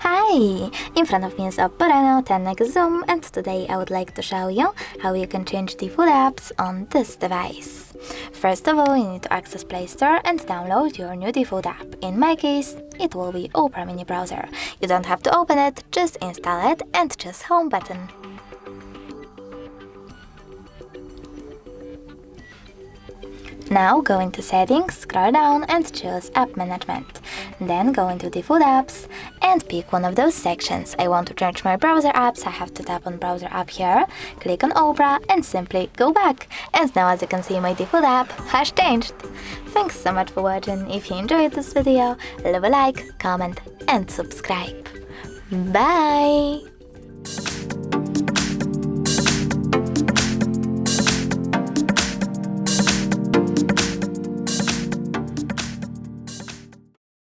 Hi! In front of me is OPPO Reno 10x Zoom, and today I would like to show you how you can change default apps on this device. First of all, you need to access Play Store and download your new default app. In my case, it will be Opera mini browser. You don't have to open it, just install it and choose Home button. Now go into Settings, scroll down and choose App Management. Then go into Default Apps and pick one of those sections. I want to change my browser apps, I have to tap on Browser app here, click on Opera and simply go back. And now as you can see, my default app has changed. Thanks so much for watching. If you enjoyed this video, leave a like, comment and subscribe. Bye!